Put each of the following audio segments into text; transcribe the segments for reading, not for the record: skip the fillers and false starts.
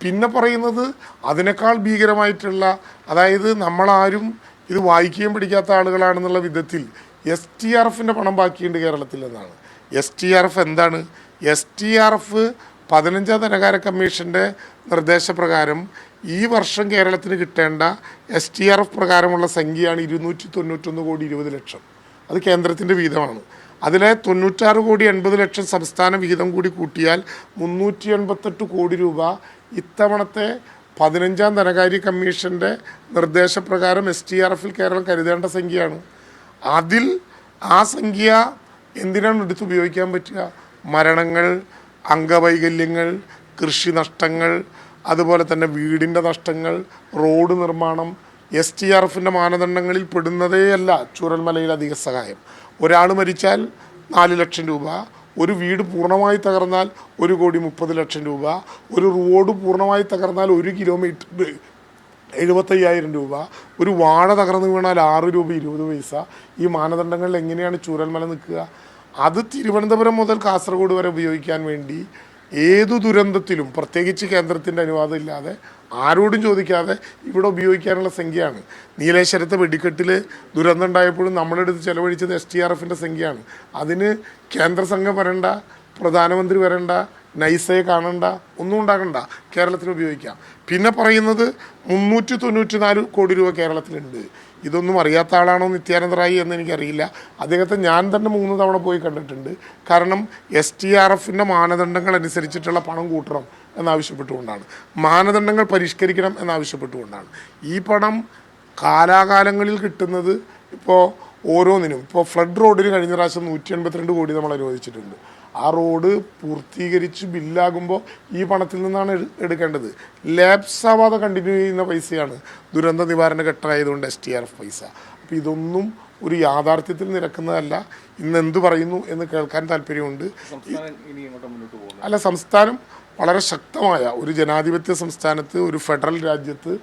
പിന്നെ പറയുന്നത് അതിനേക്കാൾ ഭീകരമായിട്ടുള്ള, അതായത് നമ്മളാരും ഇത് വായിക്കുകയും പിടിക്കാത്ത ആളുകളാണെന്നുള്ള വിധത്തിൽ STRFിൻ്റെ പണം ബാക്കിയുണ്ട് കേരളത്തിൽ എന്നാണ്. STRF എന്താണ്? STRF 15ാം ധനകാര്യ കമ്മീഷൻ്റെ നിർദ്ദേശപ്രകാരം ഈ വർഷം കേരളത്തിന് കിട്ടേണ്ട STRF പ്രകാരമുള്ള സംഖ്യയാണ് 291 കോടി 20 ലക്ഷം. അത് കേന്ദ്രത്തിൻ്റെ വീതമാണ്. അതിലെ 96 കോടി 80 ലക്ഷം സംസ്ഥാന വിഹിതം കൂടി കൂട്ടിയാൽ 388 കോടി രൂപ ഇത്തവണത്തെ 15ാം ധനകാര്യ കമ്മീഷൻ്റെ നിർദ്ദേശപ്രകാരം STRFിൽ കേരളം കരുതേണ്ട സംഖ്യയാണ്. അതിൽ ആ സംഖ്യ എന്തിനാണ് എടുത്തുപയോഗിക്കാൻ പറ്റുക? മരണങ്ങൾ, അംഗവൈകല്യങ്ങൾ, കൃഷി നഷ്ടങ്ങൾ, അതുപോലെ തന്നെ വീടിൻ്റെ നഷ്ടങ്ങൾ, റോഡ് നിർമ്മാണം, STRFിൻ്റെ മാനദണ്ഡങ്ങളിൽ പെടുന്നതേയല്ല ചൂരൽമലയിൽ അധിക സഹായം. ഒരാൾ മരിച്ചാൽ 4 ലക്ഷം രൂപ, ഒരു വീട് പൂർണ്ണമായി തകർന്നാൽ 1 കോടി 30 ലക്ഷം രൂപ, ഒരു റോഡ് പൂർണ്ണമായി തകർന്നാൽ 1 കിലോമീറ്റർ 75,000 രൂപ, ഒരു വാഴ തകർന്നു വീണാൽ 6 രൂപ 20 പൈസ. ഈ മാനദണ്ഡങ്ങളിൽ എങ്ങനെയാണ് ചൂരൽമല നിൽക്കുക? അത് തിരുവനന്തപുരം മുതൽ കാസർഗോഡ് വരെ ഉപയോഗിക്കാൻ വേണ്ടി ഏതു ദുരന്തത്തിലും, പ്രത്യേകിച്ച് കേന്ദ്രത്തിൻ്റെ അനുവാദം ഇല്ലാതെ ആരോടും ചോദിക്കാതെ ഇവിടെ ഉപയോഗിക്കാനുള്ള സംഖ്യയാണ്. നീലേശ്വരത്തെ വെടിക്കെട്ടിൽ ദുരന്തം ഉണ്ടായപ്പോഴും നമ്മളെടുത്ത് ചെലവഴിച്ചത് STRFിൻ്റെ സംഖ്യയാണ്. അതിന് കേന്ദ്ര സംഘം വരണ്ട, പ്രധാനമന്ത്രി വരണ്ട, നൈസയെ കാണണ്ട, ഒന്നും ഉണ്ടാകണ്ട, കേരളത്തിൽ ഉപയോഗിക്കാം. പിന്നെ പറയുന്നത് 394 കോടി രൂപ കേരളത്തിലുണ്ട്. ഇതൊന്നും അറിയാത്ത ആളാണോ നിത്യാനന്ദ റായി എന്ന് എനിക്കറിയില്ല. അദ്ദേഹത്തെ ഞാൻ തന്നെ 3 തവണ പോയി കണ്ടിട്ടുണ്ട്. കാരണം STRFിൻ്റെ മാനദണ്ഡങ്ങൾ അനുസരിച്ചിട്ടുള്ള പണം കൂട്ടണം എന്നാവശ്യപ്പെട്ടുകൊണ്ടാണ്, മാനദണ്ഡങ്ങൾ പരിഷ്കരിക്കണം എന്നാവശ്യപ്പെട്ടുകൊണ്ടാണ്. ഈ പണം കാലാകാലങ്ങളിൽ കിട്ടുന്നത് ഇപ്പോൾ ഓരോന്നിനും, ഇപ്പോൾ ഫ്ലഡ് റോഡിന് കഴിഞ്ഞ പ്രാവശ്യം 182 കോടി നമ്മൾ അനുവദിച്ചിട്ടുണ്ട്. ആ റോഡ് പൂർത്തീകരിച്ച് ബില്ലാകുമ്പോൾ ഈ പണത്തിൽ നിന്നാണ് എടുക്കേണ്ടത്. ലാപ്സ് ആവാതെ കണ്ടിന്യൂ ചെയ്യുന്ന പൈസയാണ് ദുരന്ത നിവാരണ ഘട്ടമായതുകൊണ്ട് STRF പൈസ. അപ്പോൾ ഇതൊന്നും ഒരു യാഥാർത്ഥ്യത്തിൽ നിരക്കുന്നതല്ല. ഇന്ന് എന്തു പറയുന്നു എന്ന് കേൾക്കാൻ താല്പര്യമുണ്ട്. അല്ല, സംസ്ഥാനം വളരെ ശക്തമായ ഒരു ജനാധിപത്യ സംസ്ഥാനത്ത്, ഒരു ഫെഡറൽ രാജ്യത്ത്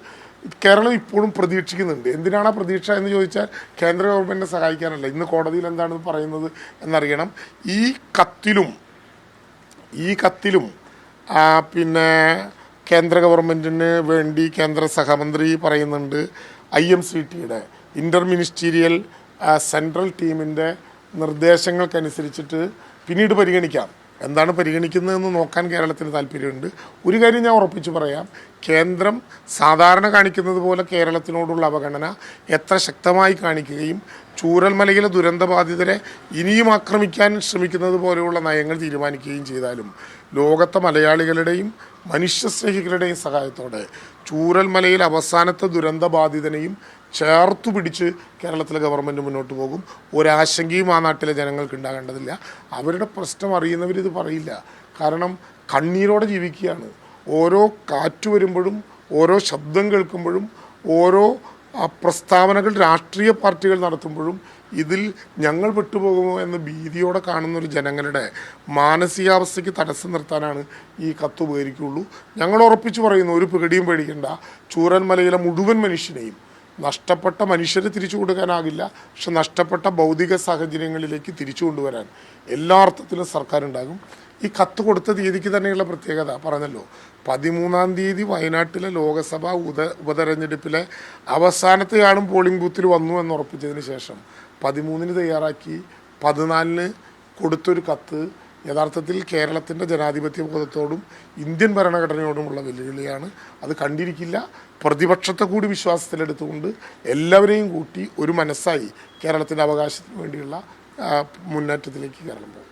കേരളം ഇപ്പോഴും പ്രതീക്ഷിക്കുന്നുണ്ട്. എന്തിനാണ് ആ പ്രതീക്ഷ എന്ന് ചോദിച്ചാൽ കേന്ദ്ര ഗവൺമെൻറ്റിനെ സഹായിക്കാനല്ല. ഇന്ന് കോടതിയിൽ എന്താണ് പറയുന്നത് എന്നറിയണം. ഈ കത്തിലും പിന്നെ കേന്ദ്ര ഗവൺമെൻറ്റിന് വേണ്ടി കേന്ദ്ര സഹമന്ത്രി പറയുന്നുണ്ട് IMCTയുടെ ഇൻ്റർ മിനിസ്റ്റീരിയൽ സെൻട്രൽ ടീമിൻ്റെ നിർദ്ദേശങ്ങൾക്കനുസരിച്ചിട്ട് പിന്നീട് പരിഗണിക്കാം. എന്താണ് പരിഗണിക്കുന്നതെന്ന് നോക്കാൻ കേരളത്തിന് താല്പര്യമുണ്ട്. ഒരു കാര്യം ഞാൻ ഉറപ്പിച്ച് പറയാം, കേന്ദ്രം സാധാരണ കാണിക്കുന്നത് പോലെ കേരളത്തിനോടുള്ള അവഗണന എത്ര ശക്തമായി കാണിക്കുകയും ചൂരൽമലയിലെ ദുരന്തബാധിതരെ ഇനിയും ആക്രമിക്കാൻ ശ്രമിക്കുന്നത് പോലെയുള്ള നയങ്ങൾ തീരുമാനിക്കുകയും ചെയ്താലും ലോകത്തെ മലയാളികളുടെയും മനുഷ്യസ്നേഹികളുടെയും സഹായത്തോടെ ചൂരൽമലയിൽ അവസാനത്തെ ദുരന്തബാധിതനെയും ചേർത്തു പിടിച്ച് കേരളത്തിലെ ഗവൺമെൻറ് മുന്നോട്ട് പോകും. ഒരാശങ്കയും ആ നാട്ടിലെ ജനങ്ങൾക്ക് ഉണ്ടാകേണ്ടതില്ല. അവരുടെ പ്രശ്നം അറിയുന്നവരിത് പറയില്ല. കാരണം കണ്ണീരോടെ ജീവിക്കുകയാണ്. ഓരോ കാറ്റ് വരുമ്പോഴും, ഓരോ ശബ്ദം കേൾക്കുമ്പോഴും, ഓരോ പ്രസ്താവനകൾ രാഷ്ട്രീയ പാർട്ടികൾ നടത്തുമ്പോഴും ഇതിൽ ഞങ്ങൾ വിട്ടുപോകുമോ എന്ന ഭീതിയോടെ കാണുന്നൊരു ജനങ്ങളുടെ മാനസികാവസ്ഥയ്ക്ക് തടസ്സം നിർത്താനാണ് ഈ കത്ത് ഉപകരിക്കുകയുള്ളൂ. ഞങ്ങൾ ഉറപ്പിച്ച് പറയുന്നു, ഒരു പേടിയും പേടിക്കേണ്ട. ചൂരൽമലയിലെ മുഴുവൻ മനുഷ്യനെയും, നഷ്ടപ്പെട്ട മനുഷ്യരെ തിരിച്ചു കൊടുക്കാനാകില്ല, പക്ഷെ നഷ്ടപ്പെട്ട ഭൗതിക സാഹചര്യങ്ങളിലേക്ക് തിരിച്ചു കൊണ്ടുവരാൻ എല്ലാ അർത്ഥത്തിലും സർക്കാർ ഉണ്ടാകും. ഈ കത്ത് കൊടുത്ത തീയതിക്ക് തന്നെയുള്ള പ്രത്യേകത പറഞ്ഞല്ലോ. 13-ാം തീയതി വയനാട്ടിലെ ലോകസഭാ ഉപതെരഞ്ഞെടുപ്പിലെ അവസാനത്തെ ആളും പോളിംഗ് ബൂത്തിൽ വന്നു എന്ന് ഉറപ്പിച്ചതിന് ശേഷം 13-ന് തയ്യാറാക്കി 14-ന് കൊടുത്തൊരു കത്ത് യഥാർത്ഥത്തിൽ കേരളത്തിൻ്റെ ജനാധിപത്യ ബോധത്തോടും ഇന്ത്യൻ ഭരണഘടനയോടുമുള്ള വെല്ലുവിളിയാണ്. അത് കണ്ടിരിക്കില്ല. പ്രതിപക്ഷത്തെ കൂടി വിശ്വാസത്തിലെടുത്തുകൊണ്ട് എല്ലാവരെയും കൂട്ടി ഒരു മനസ്സായി കേരളത്തിൻ്റെ അവകാശത്തിന് വേണ്ടിയുള്ള മുന്നേറ്റത്തിലേക്ക് കേരളം പോകും.